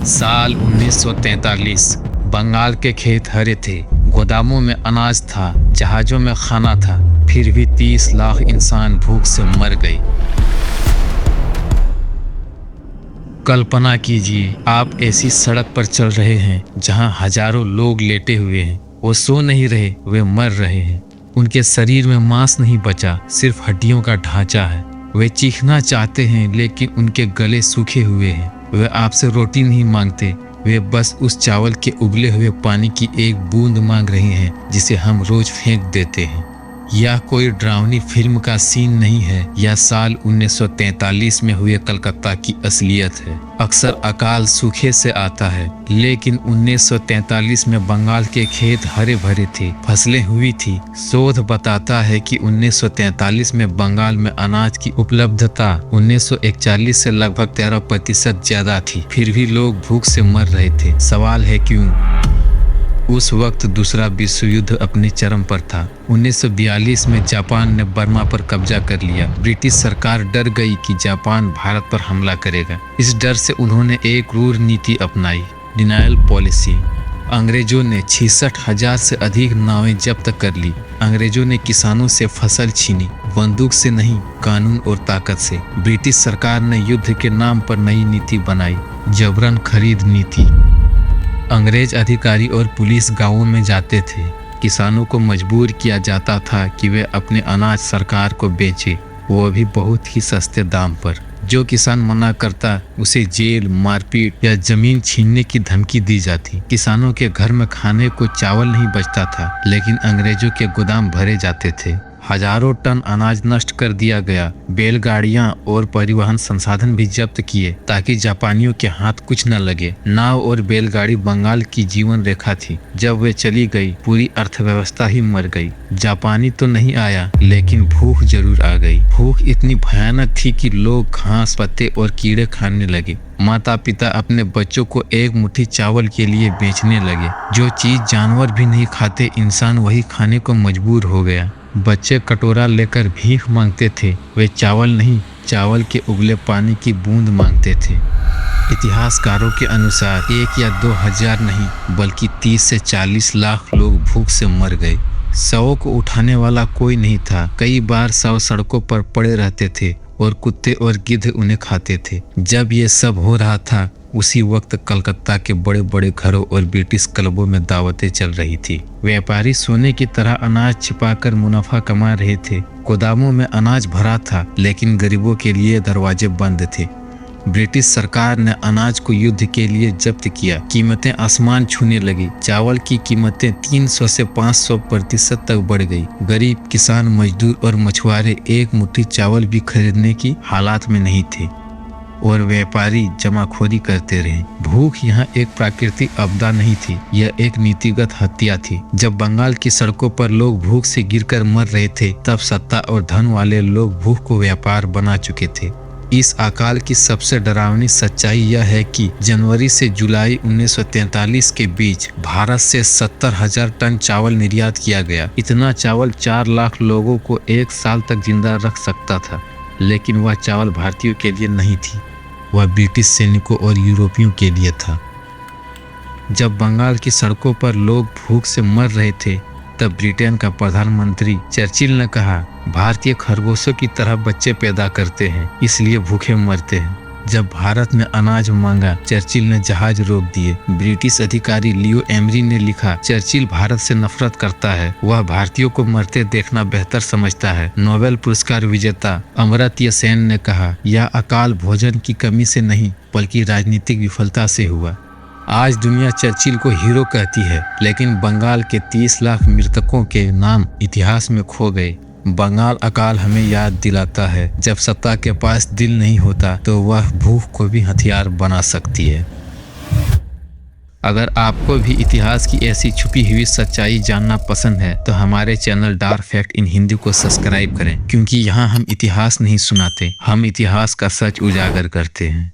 साल 1943। बंगाल के खेत हरे थे, गोदामों में अनाज था, जहाजों में खाना था, फिर भी 30 लाख इंसान भूख से मर गए। कल्पना कीजिए, आप ऐसी सड़क पर चल रहे हैं जहां हजारों लोग लेटे हुए हैं। वो सो नहीं रहे, वे मर रहे हैं। उनके शरीर में मांस नहीं बचा, सिर्फ हड्डियों का ढांचा है। वे चीखना चाहते हैं लेकिन उनके गले सूखे हुए हैं। वे आपसे रोटी नहीं मांगते, वे बस उस चावल के उबले हुए पानी की एक बूंद मांग रहे हैं जिसे हम रोज फेंक देते हैं। यह कोई डरावनी फिल्म का सीन नहीं है, यह साल 1943 में हुए कलकत्ता की असलियत है। अक्सर अकाल सूखे से आता है, लेकिन 1943 में बंगाल के खेत हरे भरे थे, फसलें हुई थी। शोध बताता है कि 1943 में बंगाल में अनाज की उपलब्धता 1941 से लगभग 13% ज्यादा थी, फिर भी लोग भूख से मर रहे थे। सवाल है क्यों? उस वक्त दूसरा विश्व युद्ध अपने चरम पर था। 1942 में जापान ने बर्मा पर कब्जा कर लिया। ब्रिटिश सरकार डर गई कि जापान भारत पर हमला करेगा। इस डर से उन्होंने एक क्रूर नीति अपनाई, डिनायल पॉलिसी। अंग्रेजों ने 66,000 से अधिक नावें जब्त कर ली। अंग्रेजों ने किसानों से फसल छीनी, बंदूक से नहीं, कानून और ताकत से। ब्रिटिश सरकार ने युद्ध के नाम पर नई नीति बनाई, जबरन खरीद नीति। अंग्रेज अधिकारी और पुलिस गांवों में जाते थे, किसानों को मजबूर किया जाता था कि वे अपने अनाज सरकार को बेचें, वो भी बहुत ही सस्ते दाम पर। जो किसान मना करता उसे जेल, मारपीट या जमीन छीनने की धमकी दी जाती। किसानों के घर में खाने को चावल नहीं बचता था, लेकिन अंग्रेजों के गोदाम भरे जाते थे। हजारों टन अनाज नष्ट कर दिया गया। बैलगाड़ियां और परिवहन संसाधन भी जब्त किए ताकि जापानियों के हाथ कुछ न लगे। नाव और बैलगाड़ी बंगाल की जीवन रेखा थी। जब वे चली गई, पूरी अर्थव्यवस्था ही मर गई। जापानी तो नहीं आया, लेकिन भूख जरूर आ गई। भूख इतनी भयानक थी कि लोग घास, पत्ते और कीड़े खाने लगे। माता पिता अपने बच्चों को एक मुट्ठी चावल के लिए बेचने लगे। जो चीज जानवर भी नहीं खाते, इंसान वही खाने को मजबूर हो गया। बच्चे कटोरा लेकर भीख मांगते थे, वे चावल नहीं, चावल के उबले पानी की बूंद मांगते थे। इतिहासकारों के अनुसार 1 या 2 हजार नहीं, बल्कि 30 से 40 लाख लोग भूख से मर गए। शवों को उठाने वाला कोई नहीं था। कई बार शव सड़कों पर पड़े रहते थे और कुत्ते और गिद्ध उन्हें खाते थे। जब ये सब हो रहा था, उसी वक्त कलकत्ता के बड़े बड़े घरों और ब्रिटिश क्लबों में दावतें चल रही थी। व्यापारी सोने की तरह अनाज छिपाकर मुनाफा कमा रहे थे। गोदामों में अनाज भरा था, लेकिन गरीबों के लिए दरवाजे बंद थे। ब्रिटिश सरकार ने अनाज को युद्ध के लिए जब्त किया। कीमतें आसमान छूने लगी। चावल की कीमतें 300 से 500% तक बढ़ गई। गरीब किसान, मजदूर और मछुआरे एक मुट्ठी चावल भी खरीदने की हालात में नहीं थे और व्यापारी जमाखोरी करते रहे। भूख यहाँ एक प्राकृतिक आपदा नहीं थी, यह एक नीतिगत हत्या थी। जब बंगाल की सड़कों पर लोग भूख से गिरकर मर रहे थे, तब सत्ता और धन वाले लोग भूख को व्यापार बना चुके थे। इस अकाल की सबसे डरावनी सच्चाई यह है कि जनवरी से जुलाई 1943 के बीच भारत से 70,000 टन चावल निर्यात किया गया। इतना चावल 4 लाख लोगों को 1 साल तक जिंदा रख सकता था, लेकिन वह चावल भारतीयों के लिए नहीं थी, वह ब्रिटिश सैनिकों और यूरोपियों के लिए था। जब बंगाल की सड़कों पर लोग भूख से मर रहे थे, तब ब्रिटेन का प्रधानमंत्री चर्चिल ने कहा, भारतीय खरगोशों की तरह बच्चे पैदा करते हैं, इसलिए भूखे मरते हैं। जब भारत ने अनाज मांगा, चर्चिल ने जहाज रोक दिए। ब्रिटिश अधिकारी लियो एमरी ने लिखा, चर्चिल भारत से नफरत करता है, वह भारतीयों को मरते देखना बेहतर समझता है। नोबेल पुरस्कार विजेता अमर्त्य सेन ने कहा, यह अकाल भोजन की कमी से नहीं, बल्कि राजनीतिक विफलता से हुआ। आज दुनिया चर्चिल को हीरो कहती है, लेकिन बंगाल के 30 लाख मृतकों के नाम इतिहास में खो गए। बंगाल अकाल हमें याद दिलाता है, जब सत्ता के पास दिल नहीं होता, तो वह भूख को भी हथियार बना सकती है। अगर आपको भी इतिहास की ऐसी छुपी हुई सच्चाई जानना पसंद है, तो हमारे channel dark fact in Hindi को सब्सक्राइब करें, क्योंकि यहाँ हम इतिहास नहीं सुनाते, हम इतिहास का सच उजागर करते हैं।